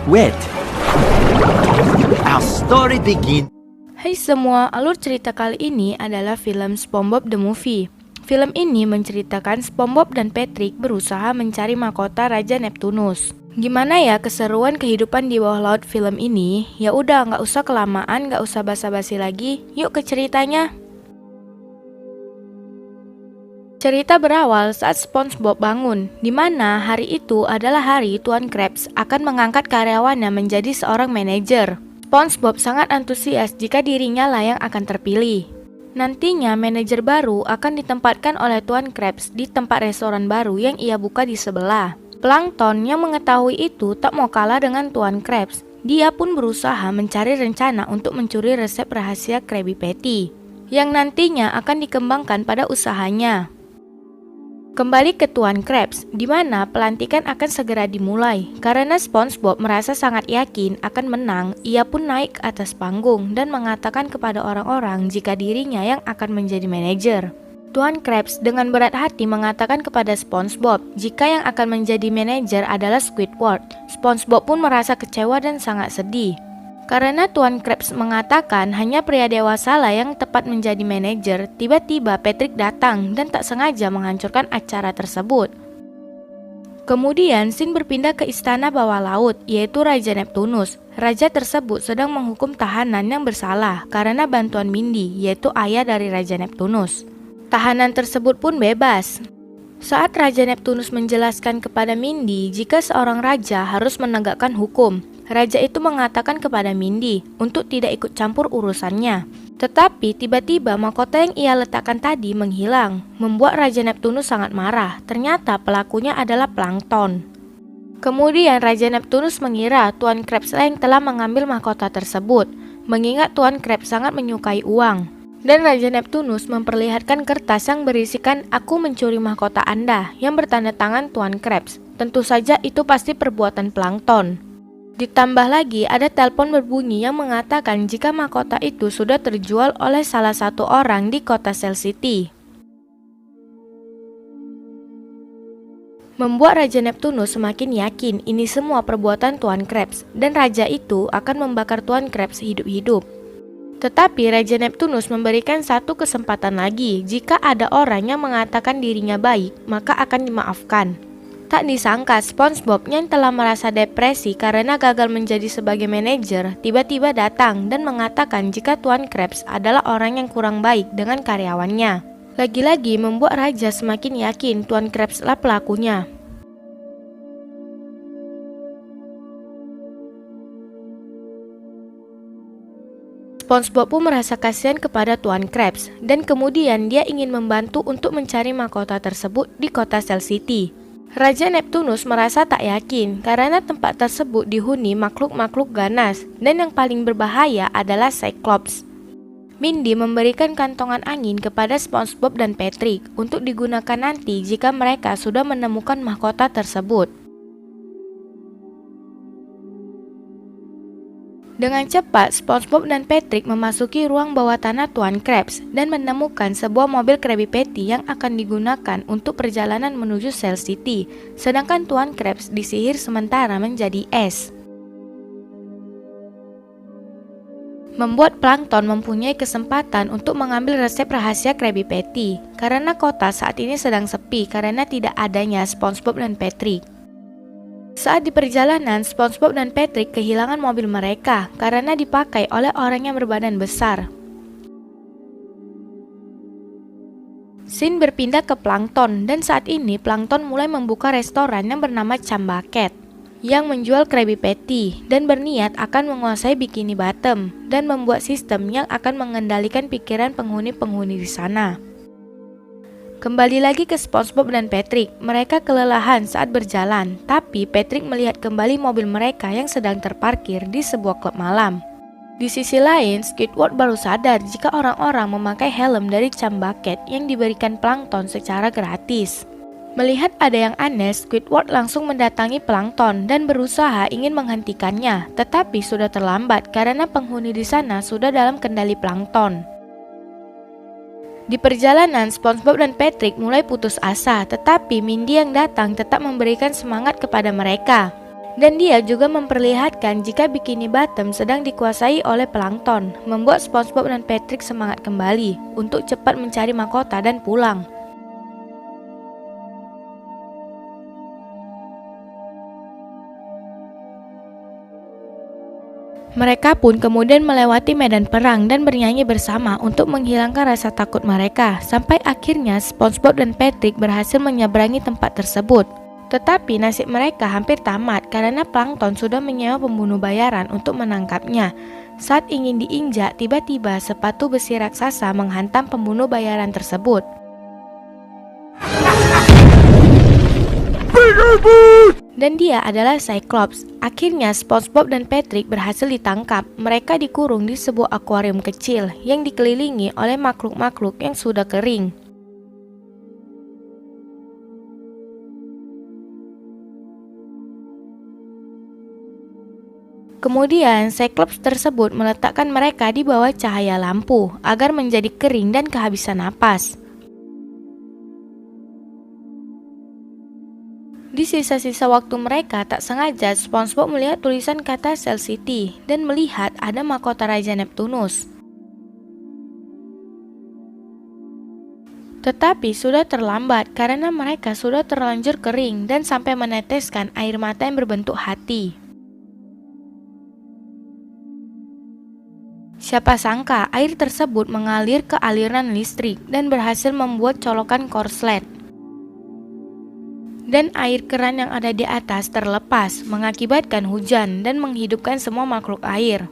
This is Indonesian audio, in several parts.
Wait. Our story begins. Hai semua, alur cerita kali ini adalah film SpongeBob the Movie. Film ini menceritakan SpongeBob dan Patrick berusaha mencari mahkota Raja Neptunus. Gimana ya keseruan kehidupan di bawah laut film ini? Ya udah, nggak usah kelamaan, nggak usah basa-basi lagi. Yuk ke ceritanya. Cerita berawal saat SpongeBob bangun, di mana hari itu adalah hari Tuan Krabs akan mengangkat karyawannya menjadi seorang manajer. SpongeBob sangat antusias jika dirinya lah yang akan terpilih. Nantinya manajer baru akan ditempatkan oleh Tuan Krabs di tempat restoran baru yang ia buka di sebelah. Plankton yang mengetahui itu tak mau kalah dengan Tuan Krabs. Dia pun berusaha mencari rencana untuk mencuri resep rahasia Krabby Patty yang nantinya akan dikembangkan pada usahanya. Kembali ke Tuan Krabs, di mana pelantikan akan segera dimulai. Karena SpongeBob merasa sangat yakin akan menang, ia pun naik ke atas panggung dan mengatakan kepada orang-orang jika dirinya yang akan menjadi manajer. Tuan Krabs dengan berat hati mengatakan kepada SpongeBob jika yang akan menjadi manajer adalah Squidward. SpongeBob pun merasa kecewa dan sangat sedih. Karena Tuan Krabs mengatakan hanya pria dewasa lah yang tepat menjadi manajer, tiba-tiba Patrick datang dan tak sengaja menghancurkan acara tersebut. Kemudian scene berpindah ke istana bawah laut, yaitu Raja Neptunus. Raja tersebut sedang menghukum tahanan yang bersalah karena bantuan Mindy, yaitu ayah dari Raja Neptunus. Tahanan tersebut pun bebas. Saat Raja Neptunus menjelaskan kepada Mindy jika seorang raja harus menegakkan hukum, Raja itu mengatakan kepada Mindy untuk tidak ikut campur urusannya. Tetapi tiba-tiba mahkota yang ia letakkan tadi menghilang, membuat Raja Neptunus sangat marah. Ternyata pelakunya adalah Plankton. Kemudian Raja Neptunus mengira Tuan Krabs yang telah mengambil mahkota tersebut, mengingat Tuan Krabs sangat menyukai uang. Dan Raja Neptunus memperlihatkan kertas yang berisikan "Aku mencuri mahkota Anda" yang bertanda tangan Tuan Krabs. Tentu saja itu pasti perbuatan Plankton. Ditambah lagi ada telepon berbunyi yang mengatakan jika mahkota itu sudah terjual oleh salah satu orang di kota Cell City. Membuat Raja Neptunus semakin yakin ini semua perbuatan Tuan Krabs dan raja itu akan membakar Tuan Krabs hidup-hidup. Tetapi Raja Neptunus memberikan satu kesempatan lagi. Jika ada orang yang mengatakan dirinya baik, maka akan dimaafkan. Tak disangka SpongeBob yang telah merasa depresi karena gagal menjadi sebagai manajer, tiba-tiba datang dan mengatakan jika Tuan Krabs adalah orang yang kurang baik dengan karyawannya. Lagi-lagi membuat Raja semakin yakin Tuan Krabs lah pelakunya. SpongeBob pun merasa kasihan kepada Tuan Krabs dan kemudian dia ingin membantu untuk mencari mahkota tersebut di kota Cell City. Raja Neptunus merasa tak yakin karena tempat tersebut dihuni makhluk-makhluk ganas dan yang paling berbahaya adalah Cyclops. Mindy memberikan kantongan angin kepada SpongeBob dan Patrick untuk digunakan nanti jika mereka sudah menemukan mahkota tersebut. Dengan cepat, SpongeBob dan Patrick memasuki ruang bawah tanah Tuan Krabs dan menemukan sebuah mobil Krabby Patty yang akan digunakan untuk perjalanan menuju Cell City, sedangkan Tuan Krabs disihir sementara menjadi es. Membuat Plankton mempunyai kesempatan untuk mengambil resep rahasia Krabby Patty, karena kota saat ini sedang sepi karena tidak adanya SpongeBob dan Patrick. Saat di perjalanan, SpongeBob dan Patrick kehilangan mobil mereka karena dipakai oleh orang yang berbadan besar. Scene berpindah ke Plankton dan saat ini Plankton mulai membuka restoran yang bernama Chumbucket yang menjual Krabby Patty dan berniat akan menguasai Bikini Bottom dan membuat sistem yang akan mengendalikan pikiran penghuni-penghuni di sana. Kembali lagi ke SpongeBob dan Patrick, mereka kelelahan saat berjalan, tapi Patrick melihat kembali mobil mereka yang sedang terparkir di sebuah klub malam. Di sisi lain, Squidward baru sadar jika orang-orang memakai helm dari Chumbucket yang diberikan Plankton secara gratis. Melihat ada yang aneh, Squidward langsung mendatangi Plankton dan berusaha ingin menghentikannya, tetapi sudah terlambat karena penghuni di sana sudah dalam kendali Plankton. Di perjalanan, SpongeBob dan Patrick mulai putus asa, tetapi Mindy yang datang tetap memberikan semangat kepada mereka. Dan dia juga memperlihatkan jika Bikini Bottom sedang dikuasai oleh plankton, membuat SpongeBob dan Patrick semangat kembali untuk cepat mencari mahkota dan pulang. Mereka pun kemudian melewati medan perang dan bernyanyi bersama untuk menghilangkan rasa takut mereka, sampai akhirnya SpongeBob dan Patrick berhasil menyeberangi tempat tersebut. Tetapi nasib mereka hampir tamat karena plankton sudah menyewa pembunuh bayaran untuk menangkapnya. Saat ingin diinjak, tiba-tiba sepatu besi raksasa menghantam pembunuh bayaran tersebut. Dan dia adalah Cyclops. Akhirnya SpongeBob dan Patrick berhasil ditangkap. Mereka dikurung di sebuah akuarium kecil yang dikelilingi oleh makhluk-makhluk yang sudah kering. Kemudian Cyclops tersebut meletakkan mereka di bawah cahaya lampu agar menjadi kering dan kehabisan napas. Di sisa-sisa waktu mereka, tak sengaja SpongeBob melihat tulisan kata Cell City dan melihat ada mahkota Raja Neptunus. Tetapi sudah terlambat karena mereka sudah terlanjur kering dan sampai meneteskan air mata yang berbentuk hati. Siapa sangka air tersebut mengalir ke aliran listrik dan berhasil membuat colokan korslet. Dan air keran yang ada di atas terlepas, mengakibatkan hujan dan menghidupkan semua makhluk air.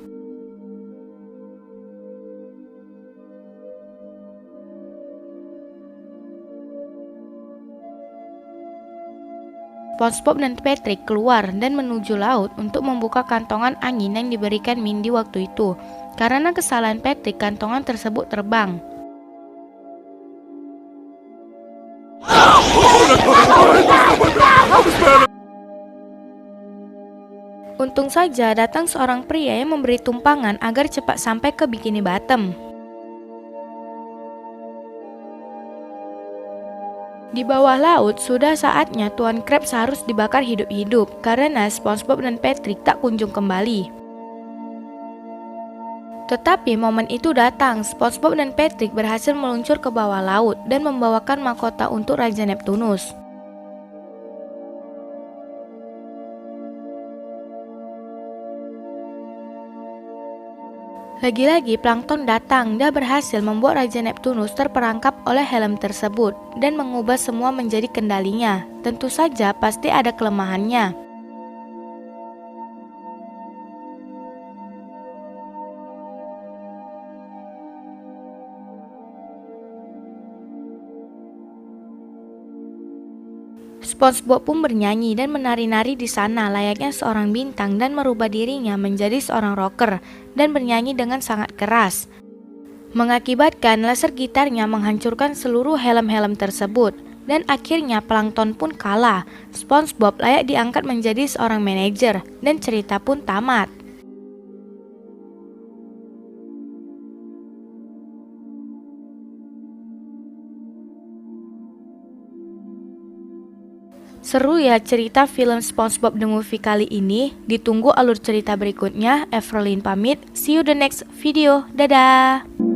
SpongeBob dan Patrick keluar dan menuju laut untuk membuka kantongan angin yang diberikan Mindy waktu itu. Karena kesalahan Patrick, kantongan tersebut terbang. Untung saja datang seorang pria yang memberi tumpangan agar cepat sampai ke Bikini Bottom. Di bawah laut, sudah saatnya Tuan Krabs harus dibakar hidup-hidup karena SpongeBob dan Patrick tak kunjung kembali. Tetapi momen itu datang, SpongeBob dan Patrick berhasil meluncur ke bawah laut dan membawakan mahkota untuk Raja Neptunus. Lagi-lagi plankton datang dan berhasil membuat Raja Neptunus terperangkap oleh helm tersebut dan mengubah semua menjadi kendalinya. Tentu saja pasti ada kelemahannya. SpongeBob pun bernyanyi dan menari-nari di sana layaknya seorang bintang dan merubah dirinya menjadi seorang rocker dan bernyanyi dengan sangat keras. Mengakibatkan laser gitarnya menghancurkan seluruh helm-helm tersebut dan akhirnya plankton pun kalah. SpongeBob layak diangkat menjadi seorang manajer dan cerita pun tamat. Seru ya cerita film SpongeBob The Movie kali ini. Ditunggu alur cerita berikutnya. Evelyn pamit. See you the next video. Dadah.